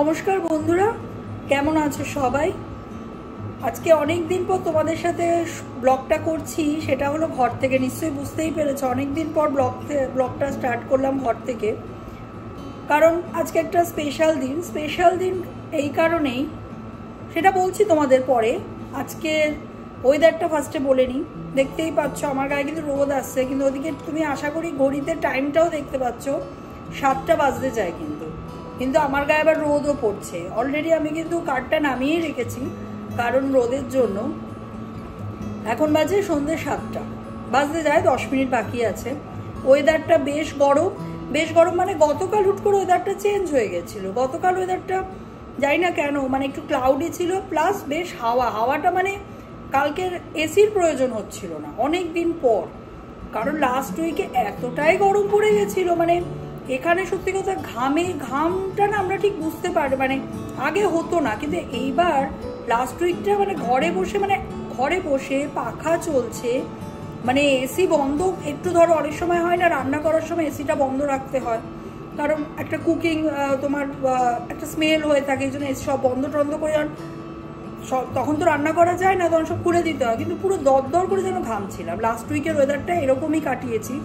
নমস্কার বন্ধুরা, কেমন আছো সবাই? আজকে অনেক দিন পর তোমাদের সাথে ব্লগটা করছি। সেটা হলো ঘর থেকে, নিশ্চয়ই বুঝতেই পেরেছো অনেক দিন পর ব্লগটা স্টার্ট করলাম ঘর থেকে। কারণ আজকে একটা স্পেশাল দিন এই কারণেই, সেটা বলছি তোমাদের পরে। আজকে ওয়েদারটা ফার্স্টে বলে নিই। দেখতেই পাচ্ছ আমার গায়ে কিন্তু রোদ আসছে, কিন্তু ওদিকে তুমি আশা করি ঘড়িতে টাইমটাও দেখতে পাচ্ছ 7টা বাজতে যায়, কিন্তু আমার গায়ে আবার রোদও পড়ছে। অলরেডি আমি কিন্তু কাঠটা নামিয়েই রেখেছি কারণ রোদের জন্য। এখন বাজে সন্ধ্যে 7টা বাজতে যায়, 10 মিনিট বাকি আছে। ওয়েদারটা বেশ গরম, মানে গতকাল হুট করে ওয়েদারটা চেঞ্জ হয়ে গেছিল। গতকাল ওয়েদারটা জানি না কেন, মানে একটু ক্লাউডি ছিল, প্লাস বেশ হাওয়াটা, মানে কালকের এসির প্রয়োজন হচ্ছিল না অনেক দিন পর। কারণ লাস্ট উইকে এতটাই গরম পড়ে গেছিল, মানে এখানে সত্যি কথা ঘামটা না আমরা ঠিক বুঝতে পারি, মানে আগে হতো না, কিন্তু এইবার লাস্ট উইকটা মানে ঘরে বসে পাখা চলছে, মানে এসি বন্ধ। একটু ধরো অনেক সময় হয় না, রান্না করার সময় এসিটা বন্ধ রাখতে হয়, কারণ একটা কুকিং তোমার একটা স্মেল হয়ে থাকে, এই জন্য এসি সব বন্ধ টন্ধ করে, তখন তো রান্না করা যায় না, তখন সব খুলে দিতে হয়। কিন্তু পুরো দরদর করে যেন ঘামছিলাম। লাস্ট উইকের ওয়েদারটা এরকমই কাটিয়েছি,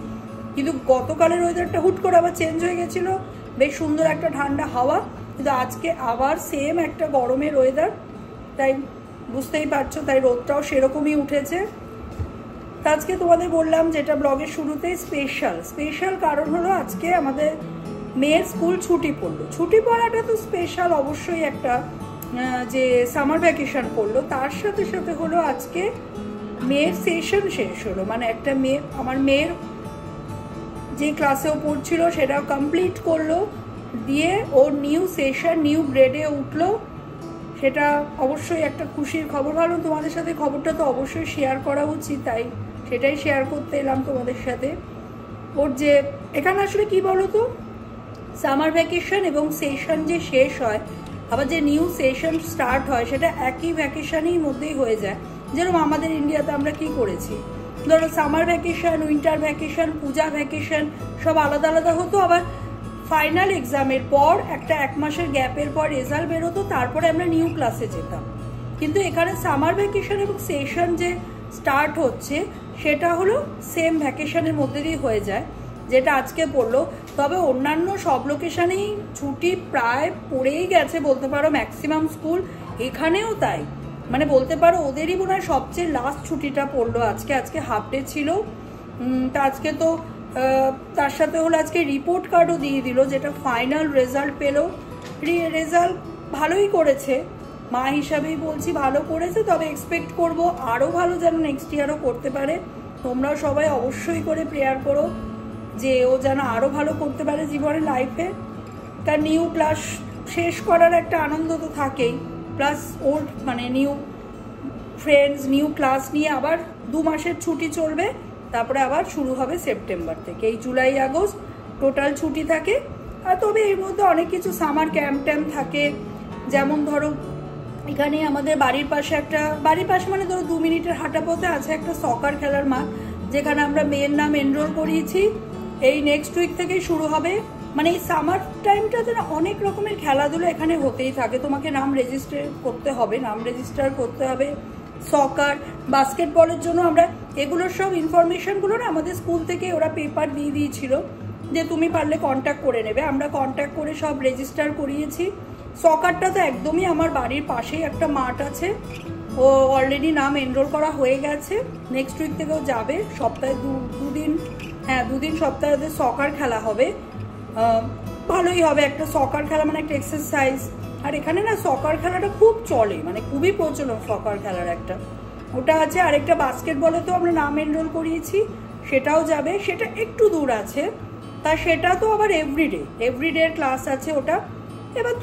কিন্তু গতকালের ওয়েদারটা হুট করে আবার চেঞ্জ হয়ে গেছিলো, বেশ সুন্দর একটা ঠান্ডা হাওয়া। কিন্তু আজকে আবার সেম একটা গরমের ওয়েদার, তাই বুঝতেই পারছো, তাই রোদটাও সেরকমই উঠেছে। তা আজকে তোমাদের বললাম যেটা ব্লগের শুরুতেই স্পেশাল কারণ হলো আজকে আমাদের মেয়ের স্কুল ছুটি পড়লো। ছুটি পড়াটা তো স্পেশাল অবশ্যই, একটা যে সামার ভ্যাকেশন পড়লো, তার সাথে সাথে হলো আজকে মেয়ের সেশন শেষ হলো। মানে একটা আমার মেয়ের যে ক্লাসেও পড়ছিল সেটাও কমপ্লিট করলো, দিয়ে ওর নিউ সেশন নিউ গ্রেডে উঠলো। সেটা অবশ্যই একটা খুশির খবর। ভালো, তোমাদের সাথে খবরটা তো অবশ্যই শেয়ার করা উচিত, তাই সেটাই শেয়ার করতে এলাম তোমাদের সাথে। ওর যে এখানে আসলে কি বলো তো, সামার ভ্যাকেশন এবং সেশন যে শেষ হয়, আবার যে নিউ সেশন স্টার্ট হয়, সেটা একই ভ্যাকেশনের মধ্যেই হয়ে যায়। যেরকম আমাদের ইন্ডিয়াতে আমরা কি করেছি, ধরো সামার ভ্যাকেশন, উইন্টার ভ্যাকেশন, পূজা ভ্যাকেশন সব আলাদা আলাদা হতো। আবার ফাইনাল এক্সামের পর একটা 1 মাসের গ্যাপের পর রেজাল্ট বেরোতো, তারপরে আমরা নিউ ক্লাসে যেতাম। কিন্তু এখানে সামার ভ্যাকেশন এবং সেশন যে স্টার্ট হচ্ছে সেটা হলো সেম ভ্যাকেশনের মধ্যে দিয়ে হয়ে যায়, যেটা আজকে পড়লো। তবে অন্যান্য সব লোকেশনেই ছুটি প্রায় পড়েই গেছে বলতে পারো, ম্যাক্সিমাম স্কুল। এখানেও তাই, মানে বলতে পারো ওদেরই মনে হয় সবচেয়ে লাস্ট ছুটিটা পড়লো আজকে হাফ ডে ছিল। তা আজকে তো তার সাথে হলো আজকে রিপোর্ট কার্ডও দিয়ে দিল, যেটা ফাইনাল রেজাল্ট পেলো। রেজাল্ট ভালোই করেছে, মা হিসাবেই বলছি ভালো করেছে। তবে এক্সপেক্ট করব আরও ভালো যেন নেক্সট ইয়ারও করতে পারে। তোমরাও সবাই অবশ্যই করে প্রেয়ার করো যে ও যেন আরও ভালো করতে পারে জীবনে, লাইফে। তার নিউ ক্লাস শেষ করার একটা আনন্দ তো থাকেই, প্লাস ওর মানে নিউ ফ্রেন্ডস, নিউ ক্লাস নিয়ে আবার 2 মাসের ছুটি চলবে, তারপরে আবার শুরু হবে সেপ্টেম্বর থেকে। এই জুলাই আগস্ট টোটাল ছুটি থাকে। আর তবে এর মধ্যে অনেক কিছু সামার ক্যাম্প থাকে, যেমন ধরো এখানে আমাদের বাড়ির পাশে মানে ধরো 2 মিনিটের হাঁটা পথে আছে একটা সকার খেলার মাঠ, যেখানে আমরা মেয়ের নাম এনরোল করিয়েছি। এই নেক্সট উইক থেকেই শুরু হবে। মানে এই সামার টাইমটাতে না অনেক রকমের খেলাধুলো এখানে হতেই থাকে। তোমাকে নাম রেজিস্টার করতে হবে। সকার, বাস্কেটবলের জন্য আমরা এগুলোর সব ইনফরমেশনগুলো না আমাদের স্কুল থেকে ওরা পেপার দিয়ে দিয়েছিল যে তুমি পারলে কন্ট্যাক্ট করে নেবে। আমরা কন্ট্যাক্ট করে সব রেজিস্টার করিয়েছি। সকারটা তো একদমই আমার বাড়ির পাশেই একটা মাঠ আছে, ও অলরেডি নাম এনরোল করা হয়ে গেছে। নেক্সট উইক থেকেও যাবে। সপ্তাহে দুদিন সপ্তাহে ওদের সকার খেলা হবে। ভালোই হবে, একটা সকার খেলা মানে একটা এক্সারসাইজ। আর এখানে না সকার খেলাটা খুব চলে, মানে খুবই প্রচলন সকার খেলার একটা, ওটা আছে। আরেকটা বাস্কেটবলে তো আমরা নাম এনরোল করিয়েছি, সেটাও যাবে। সেটা একটু দূর আছে, তা সেটা তো আবার এভরিডে ক্লাস আছে ওটা। এবার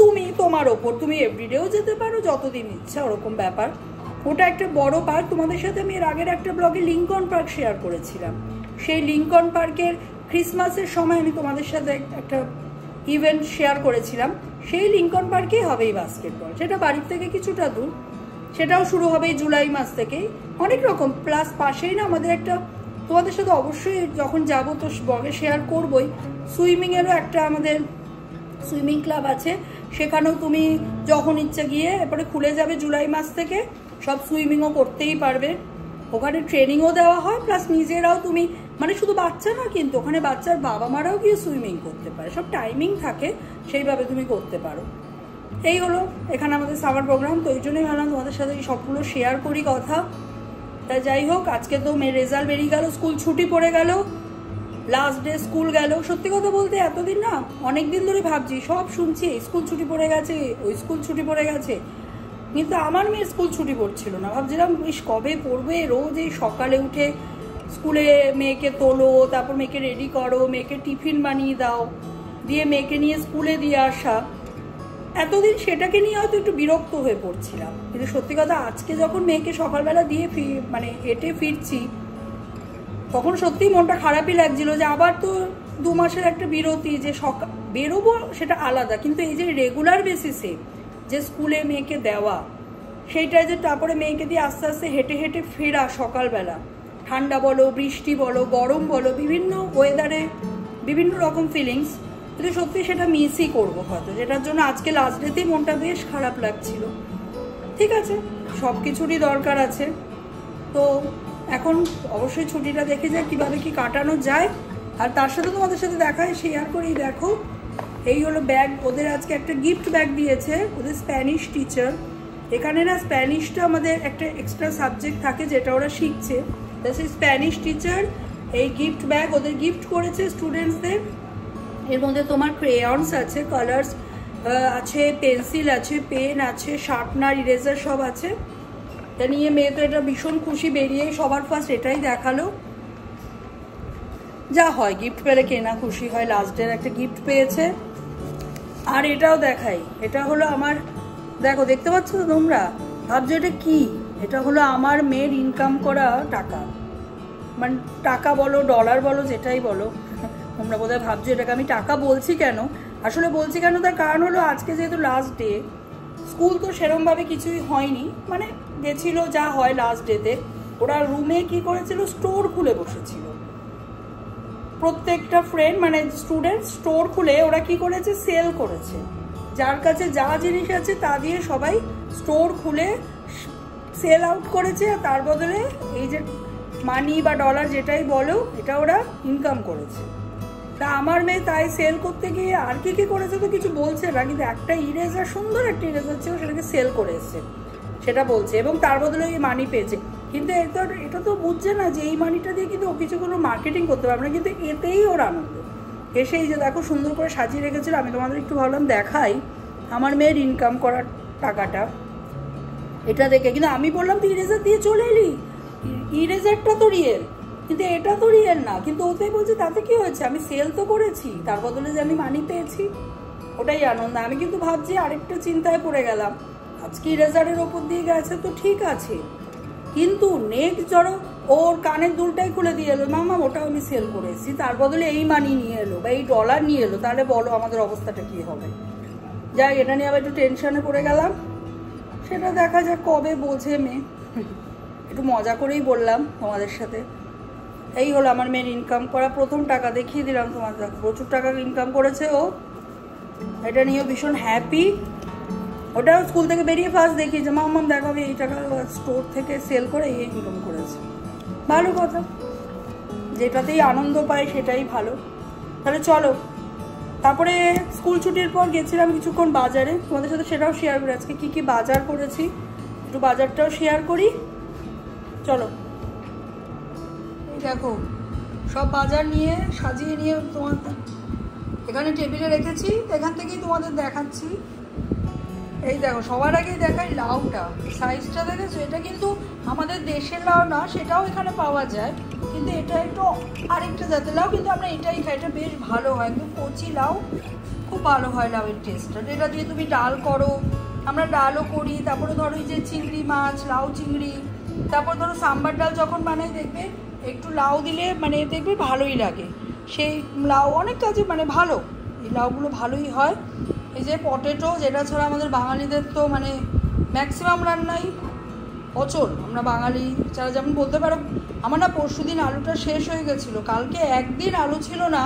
তোমার ওপর, তুমি এভরিডেও যেতে পারো, যতদিন ইচ্ছা, ওরকম ব্যাপার। ওটা একটা বড় পার্ক। তোমাদের সাথে আমি এর আগের একটা ব্লগে লিঙ্কন পার্ক শেয়ার করেছিলাম। সেই লিঙ্কন পার্কের ক্রিসমাসের সময় আমি তোমাদের সাথে একটা ইভেন্ট শেয়ার করেছিলাম। সেই লিঙ্কন পার্কেই হবে এই বাস্কেটবল। সেটা বাড়ির থেকে কিছুটা দূর, সেটাও শুরু হবে এই জুলাই মাস থেকেই। অনেক রকম, প্লাস পাশেই না আমাদের একটা, তোমাদের সাথে অবশ্যই যখন যাবো তো ব্লগে শেয়ার করবোই, সুইমিংয়েরও একটা আমাদের সুইমিং ক্লাব আছে। সেখানেও তুমি যখন ইচ্ছা গিয়ে এরপরে খুলে যাবে জুলাই মাস থেকে, সব সুইমিংও করতেই পারবে। ওখানে ট্রেনিংও দেওয়া হয়, প্লাস নিজেরাও তুমি মানে শুধু বাচ্চা না, কিন্তু ওখানে বাচ্চার বাবা মারাও গিয়ে সুইমিং করতে পারে, সব টাইমিং থাকে, সেইভাবে তুমি করতে পারো। এই হলো এখানে আমাদের সামার প্রোগ্রাম। তো এই জন্যই ভাবলাম তোমাদের সাথে এই সবগুলো শেয়ার করি কথা। তাই যাই হোক, আজকে তো মেয়ের রেজাল্ট বেরিয়ে গেল, স্কুল ছুটি পড়ে গেল, লাস্ট ডে স্কুল গেল। সত্যি কথা বলতে এতদিন না, অনেক দিন ধরে ভাবছি, সব শুনছি স্কুল ছুটি পড়ে গেছে, ওই স্কুল ছুটি পড়ে গেছে, কিন্তু আমার মেয়ের স্কুল ছুটি পড়ছিল না। ভাবছিলাম বেশ কবে পড়বে, রোজ এই সকালে উঠে স্কুলে মেয়েকে তোলো, তারপর মেয়েকে রেডি করো, মেয়েকে টিফিন বানিয়ে দাও, দিয়ে মেয়েকে নিয়ে স্কুলে দিয়ে আসা, এতদিন সেটাকে নিয়ে হয়তো একটু বিরক্ত হয়ে পড়ছিলাম। কিন্তু সত্যি কথা, আজকে যখন মেয়েকে সকালবেলা দিয়ে মানে হেঁটে ফিরছি, তখন সত্যিই মনটা খারাপই লাগছিল যে আবার তো 2 মাসের একটা বিরতি, যে সকাল বেরোবো সেটা আলাদা, কিন্তু এই যে রেগুলার বেসিসে যে স্কুলে মেয়েকে দেওয়া, সেইটাই যে তারপরে মেয়েকে দিয়ে আস্তে আস্তে হেঁটে হেঁটে ফেরা সকালবেলা, ঠান্ডা বলো, বৃষ্টি বলো, গরম বলো, বিভিন্ন ওয়েদারে বিভিন্ন রকম ফিলিংস, কিন্তু সত্যি সেটা মিসই করবো হয়তো, যেটার জন্য আজকে লাস্ট ডেতেই মনটা বেশ খারাপ লাগছিল। ঠিক আছে, সব কিছুরই দরকার আছে। তো এখন অবশ্যই ছুটিটা দেখে যায় কীভাবে কি কাটানো যায়, আর তার সাথে তোমাদের সাথে দেখায় শেয়ার করেই। দেখো, এই হলো ব্যাগ, ওদের আজকে একটা গিফট ব্যাগ দিয়েছে ওদের স্প্যানিশ টিচার। এখানে না স্প্যানিশটা আমাদের একটা এক্সট্রা সাবজেক্ট থাকে যেটা ওরা শিখছে, তা সেই স্প্যানিশ টিচার এই গিফট ব্যাগ ওদের গিফট করেছে স্টুডেন্টসদের। এর মধ্যে তোমার ক্রেয়ন্স আছে, কালার্স আছে, পেন্সিল আছে, পেন আছে, শার্পনার, ইরেজার সব আছে। তা নিয়ে মেয়ে তো এটা ভীষণ খুশি, বেরিয়ে সবার ফার্স্ট এটাই দেখালো। যা হয়, গিফট পেলে কেনা খুশি হয়, লাস্ট ডের একটা গিফট পেয়েছে। আর এটাও দেখাই, এটা হলো আমার, দেখো দেখতে পাচ্ছ তো তোমরা, ভাবছো এটা কি? এটা হলো আমার মেয়ের ইনকাম করা টাকা, মানে টাকা বলো, ডলার বলো, যেটাই বলো। তোমরা বোধহয় ভাবছো এটাকে আমি টাকা বলছি কেন। আসলে বলছি কেন, তার কারণ হলো আজকে যেহেতু লাস্ট ডে, স্কুল তো সেরমভাবে কিছুই হয়নি, মানে গেছিল যা হয় লাস্ট ডেতে। ওরা রুমে কি করেছিল, স্টোর খুলে বসেছিল, প্রত্যেকটা ফ্রেন্ড মানে স্টুডেন্ট স্টোর খুলে ওরা কি করেছে, সেল করেছে। যার কাছে যা জিনিস আছে তা দিয়ে সবাই স্টোর খুলে সেল আউট করেছে, আর তার বদলে এই যে মানি বা ডলার যেটাই বলো, এটা ওরা ইনকাম করেছে। তা আমার মেয়ে তাই সেল করতে গিয়ে আর কি কি করেছে তো কিছু বলছে না, কিন্তু একটা ইরেজার, সুন্দর একটা ইরেজার ছিল, সেটাকে সেল করে এসছে সেটা বলছে, এবং তার বদলে ওই মানি পেয়েছে। কিন্তু এটা তো বুঝছে না যে এই মানিটা দিয়ে কিন্তু ও কিছু কোনো মার্কেটিং করতে পারবে না, কিন্তু এতেই ওর আনন্দ। এসেই যে দেখো সুন্দর করে সাজিয়ে রেখেছিল, আমি তোমাদের একটু ভাবলাম দেখাই আমার মেয়ের ইনকাম করার টাকাটা, এটা দেখে। কিন্তু আমি বললাম তুই ইরেজার দিয়ে চলে এলি, ইরেজারটা তো রিয়েল, কিন্তু এটা তো রিয়েল না। কিন্তু ওতেই বলছে তাতে কি হয়েছে, আমি সেল তো করেছি, তার বদলে যে আমি মানি পেয়েছি, ওটাই আনন্দ। আমি কিন্তু ভাবছি, আরেকটা চিন্তায় পড়ে গেলাম, আজকে ইরেজারের ওপর দিয়ে গেছে তো ঠিক আছে, কিন্তু নেক্সট ধরো ওর কানের দুলটাই খুলে দিয়ে এলো, মামা ওটাও আমি সেল করে এসেছি, তার বদলে এই মানি নিয়ে এলো বা এই ডলার নিয়ে এলো, তাহলে বলো আমাদের অবস্থাটা কি হবে। যাই, এটা নিয়ে আবার একটু টেনশনে পড়ে গেলাম, সেটা দেখা যাক কবে বোঝে মেয়ে। একটু মজা করেই বললাম তোমাদের সাথে। এই হলো আমার মেয়ের ইনকাম করা প্রথম টাকা, দেখিয়ে দিলাম তোমাদের, প্রচুর টাকা ইনকাম করেছে ও, এটা নিয়েও ভীষণ হ্যাপি। ওটাও স্কুল থেকে বেরিয়ে ফার্স্ট দেখিয়েছে, মাম্মাম দেখো আমি এই টাকা স্টোর থেকে সেল করে এই ইনকাম করেছে। ভালো কথা, যেটাতেই আনন্দ পাই সেটাই ভালো। তাহলে চলো, তারপরে স্কুল ছুটির পর গেছিলাম কিছুক্ষণ বাজারে, তোমাদের সাথে সেটাও শেয়ার করি, আজকে কী কী বাজার করেছি একটু বাজারটাও শেয়ার করি। চলো, এই দেখো সব বাজার নিয়ে সাজিয়ে নিয়ে তোমার এখানে টেবিলে রেখেছি, এখান থেকেই তোমাদের দেখাচ্ছি। এই দেখো, সবার আগেই দেখাই লাউটা, সাইজটা দেখেছো? এটা কিন্তু আমাদের দেশের লাউ না, সেটাও এখানে পাওয়া যায়, কিন্তু এটা একটু আরেকটা জাতের লাউ, কিন্তু আমরা এটাই খাই, এটা বেশ ভালো হয়, একদম কচি লাউ, খুব ভালো হয় লাউয়ের টেস্টটা। এটা দিয়ে তুমি ডাল করো, আমরা ডালও করি, তারপরে ধরো এই যে চিংড়ি মাছ, লাউ চিংড়ি, তারপর ধরো সাম্বার ডাল যখন বানাই দেখবে একটু লাউ দিলে মানে দেখবে ভালোই লাগে। সেই লাউ অনেক কাজে মানে ভালো, এই লাউগুলো ভালোই হয়। এই যে পটেটো, যেটা ছাড়া আমাদের বাঙালিদের তো মানে ম্যাক্সিমাম রান্নাই অচল, আমরা বাঙালি ছাড়া, যেমন বলতে পারো আমার না পরশুদিন আলুটা শেষ হয়ে গেছিলো, কালকে একদিন আলু ছিল না,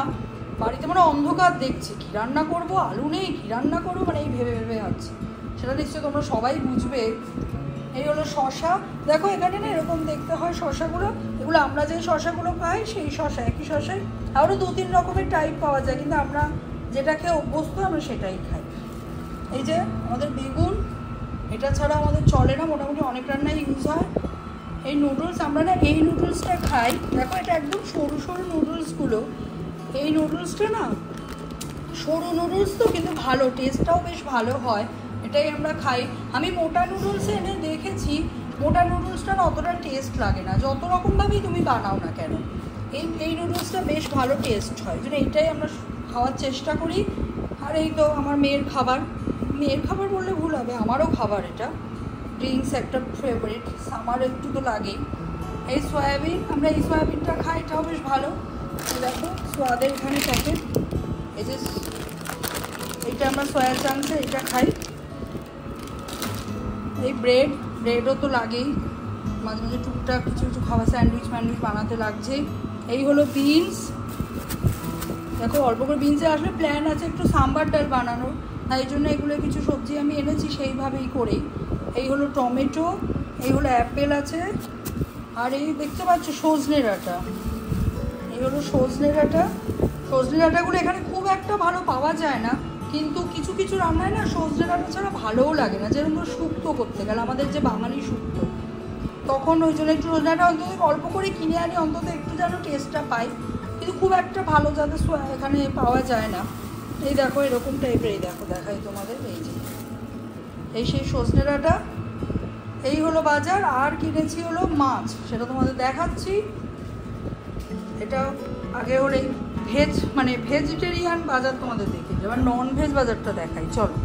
বাড়িতে মানে অন্ধকার দেখছি, কী রান্না করব, আলু নেই, কী রান্না করবো, মানে এই ভেবে ভেবে আছি। সেটা নিশ্চয়ই তোমরা সবাই বুঝবে। এই হলো শশা, দেখো এখানে না এরকম দেখতে হয় শশাগুলো, এগুলো আমরা যে শশাগুলো খাই সেই শশা, একই শশায় আরও 2-3 রকমের টাইপ পাওয়া যায়, কিন্তু আমরা যেটা খেয়ে অভ্যস্ত আমরা সেটাই খাই। এই যে আমাদের বেগুন, এটা ছাড়া আমাদের চলে না, মোটামুটি অনেক রান্নায় ইউজ হয়। এই নুডলস, আমরা না এই নুডলসটা খাই, দেখো এটা একদম সরু সরু নুডলসগুলো, এই নুডলসটা না সরু নুডলস তো, কিন্তু ভালো, টেস্টটাও বেশ ভালো হয়, এটাই আমরা খাই। আমি মোটা নুডলস এনে দেখেছি, মোটা নুডলসটা না অতটা টেস্ট লাগে না, যত রকমভাবেই তুমি বানাও না কেন। এই নুডলসটা বেশ ভালো টেস্ট হয়, জন্য এইটাই আমরা খাওয়ার চেষ্টা করি। আর এই তো আমার মেয়ের খাবার, মেয়ের খাবার বললে ভুল হবে, আমারও খাবার, এটা ড্রিঙ্কস একটা ফেভারিট, আমার একটু তো লাগেই। এই সয়াবিন, আমরা এই সয়াবিনটা খাই, এটাও বেশ ভালো। দেখো সোয়াদের এখানে প্যাকেট, এই যে এইটা আমরা সয়া চাংসে এটা খাই। এই ব্রেডও তো লাগেই, মাঝে মাঝে টুকটাক কিছু কিছু খাওয়া, স্যান্ডউইচ বানাতে লাগছে। এই হলো বিনস, দেখো অল্প করে বিনসে আসলে প্ল্যান আছে একটু সাম্বার ডাল বানানোর, তাই জন্য এগুলো কিছু সবজি আমি এনেছি সেইভাবেই করেই। এই হলো টমেটো, এই হলো অ্যাপেল আছে, আর এই দেখতে পাচ্ছ সজনে ডাঁটা, এই হলো সজনে ডাঁটা। সজনে ডাঁটাগুলো এখানে খুব একটা ভালো পাওয়া যায় না, কিন্তু কিছু কিছু রান্নায় না সজনে ডাঁটা ছাড়া ভালোও লাগে না, যেরকম শুক্তো করতে গেলে আমাদের যে বাঙালি শুক্তো, তখন ওই জন্য একটু সজনে ডাঁটা অন্তত অল্প করে কিনে আনি, অন্তত একটু যেন টেস্টটা পাই, কিন্তু খুব একটা ভালো যাতে এখানে পাওয়া যায় না। এই দেখো এরকম টাইপের, এই দেখো দেখাই তোমাদের, এই যে এই সেই সজনে ডাঁটা। এই হলো বাজার, আর কিনেছি হলো মাছ, সেটা তোমাদের দেখাচ্ছি। এটা আগে হলো এই ভেজ মানে ভেজিটেরিয়ান বাজার তোমাদের দেখেছি, এবার নন ভেজ বাজারটা দেখাই চলো।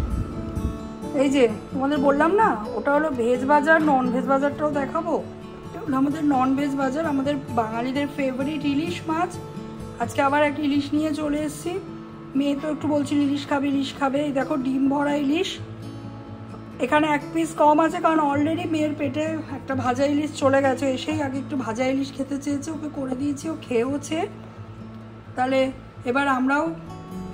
এই যে তোমাদের বললাম না ওটা হলো ভেজ বাজার, নন ভেজ বাজারটাও দেখাবো। এটা হলো আমাদের নন ভেজ বাজার, আমাদের বাঙালিদের ফেভারিট ইলিশ মাছ। আজকে আবার একটা ইলিশ নিয়ে চলে এসেছি, মেয়ে তো একটু বলছিল ইলিশ খাবে ইলিশ খাবে। এই দেখো ডিম ভরা ইলিশ, এখানে 1 পিস কম আছে, কারণ অলরেডি মেয়ের পেটে একটা ভাজা ইলিশ চলে গেছে, এসেই আগে একটু ভাজা ইলিশ খেতে চেয়েছে, ওকে করে দিয়েছি, ও খেয়েওছে। তাহলে এবার আমরাও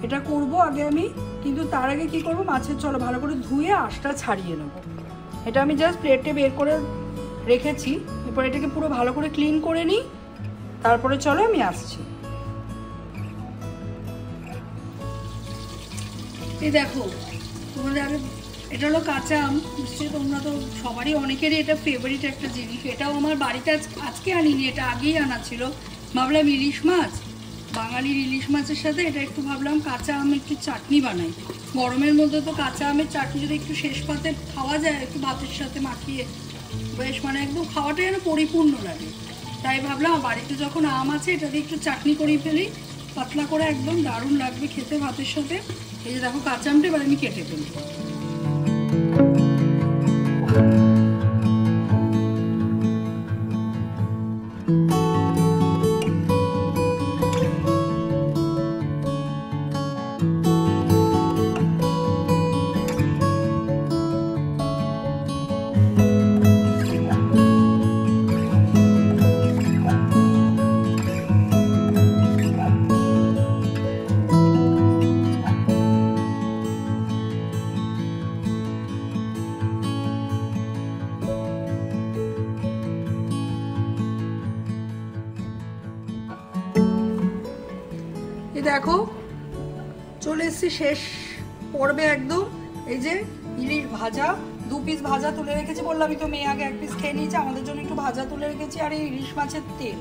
এটা করব আগে আমি, কিন্তু তার আগে কি করব, মাছের চলো ভালো করে ধুয়ে আঁশটা ছাড়িয়ে নেব। এটা আমি জাস্ট প্লেটে বের করে রেখেছি, এরপর এটাকে পুরো ভালো করে ক্লিন করে নিই, তারপরে চলো আমি আসছি। এই দেখো তোমাদের আগে, এটা হলো কাঁচা আম, নিশ্চয়ই তোমরা তো সবারই অনেকেরই এটা ফেভারিট একটা জিনিস। এটাও আমার বাড়িতে আজকে আনিনি, এটা আগেই আনা ছিল, ভাবলাম ইলিশ মাছ, বাঙালির ইলিশ মাছের সাথে এটা একটু ভাবলাম কাঁচা আম একটু চাটনি বানাই। গরমের মধ্যে তো কাঁচা আমের চাটনি যদি একটু শেষ পাতে খাওয়া যায়, একটু ভাতের সাথে মাখিয়ে, বেশ মানে একদম খাওয়াটা যেন পরিপূর্ণ লাগে। তাই ভাবলাম বাড়িতে যখন আম আছে এটা দিয়ে একটু চাটনি করেই ফেলি, পাতলা করে, একদম দারুণ লাগবে খেতে ভাতের সাথে। এই যে দেখো কাঁচা আমটা এবার আমি কেটে ফেলি। দেখো চলে এসেছি শেষ পর্বে একদম। এই যে ইলিশ ভাজা, 2 পিস ভাজা তুলে রেখেছি, বললামই তো মেয়ে আগে 1 পিস খেয়ে নিয়েছে, আমাদের জন্য একটু ভাজা তুলে রেখেছি। আর এই ইলিশ মাছের তেল,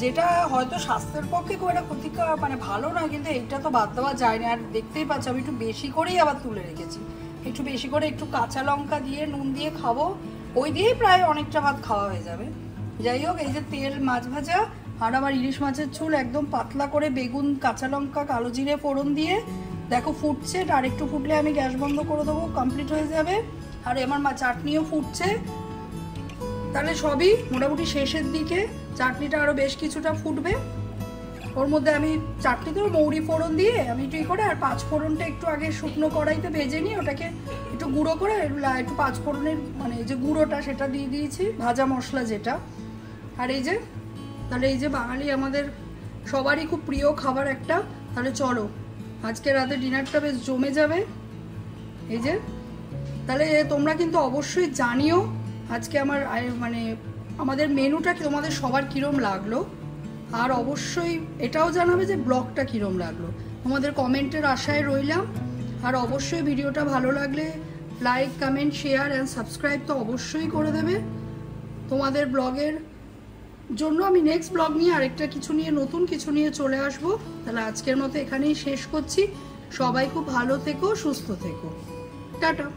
যেটা হয়তো স্বাস্থ্যের পক্ষে খুব একটা ক্ষতিকর মানে ভালো না, কিন্তু এইটা তো বাদ দেওয়া যায় না। আর দেখতেই পাচ্ছ আমি একটু বেশি করেই আবার তুলে রেখেছি, একটু বেশি করে একটু কাঁচা লঙ্কা দিয়ে নুন দিয়ে খাবো, ওই দিয়েই প্রায় অনেকটা ভাত খাওয়া হয়ে যাবে। যাই হোক, এই যে তেল মাছ ভাজা, আর আবার ইলিশ মাছের ঝোল একদম পাতলা করে, বেগুন কাঁচা লঙ্কা কালো জিরে ফোড়ন দিয়ে, দেখো ফুটছে, আর একটু ফুটলে আমি গ্যাস বন্ধ করে দেবো, কমপ্লিট হয়ে যাবে। আর আমার চাটনিও ফুটছে, তাহলে সবই মোটামুটি শেষের দিকে, চাটনিটা আরও বেশ কিছুটা ফুটবে। ওর মধ্যে আমি চাটনিতেও মৌরি ফোড়ন দিয়ে আমি একটু করে, আর 5 ফোড়নটা একটু আগে শুকনো কড়াইতে ভেজে নিয়ে ওটাকে একটু গুঁড়ো করে, একটু 5 ফোড়নের মানে যে গুঁড়োটা সেটা দিয়ে দিয়েছি, ভাজা মশলা যেটা। আর এই যে তাহলে এই যে বাঙালি আমাদের সবারই খুব প্রিয় খাবার একটা তাহলে চলো আজকে রাতে ডিনারটা বেশ জমে যাবে। এই যে তাহলে তোমরা কিন্তু অবশ্যই জানিও আজকে মানে আমাদের মেনুটা কি তোমাদের সবার কিরম লাগলো, আর অবশ্যই এটাও জানাবে যে ব্লগটা কিরম লাগলো। তোমাদের কমেন্টের আশায় রইলাম। আর অবশ্যই ভিডিওটা ভালো লাগলে like, comment, share and subscribe তো অবশ্যই করে দেবে। তোমাদের ব্লগের জন্য আমি নেক্সট ব্লগ নিয়ে আরেকটা কিছু নিয়ে, নতুন কিছু নিয়ে চলে আসবো। তাহলে আজকের মতো এখানেই শেষ করছি। সবাই খুব ভালো থেকো, সুস্থ থেকো, টাটা।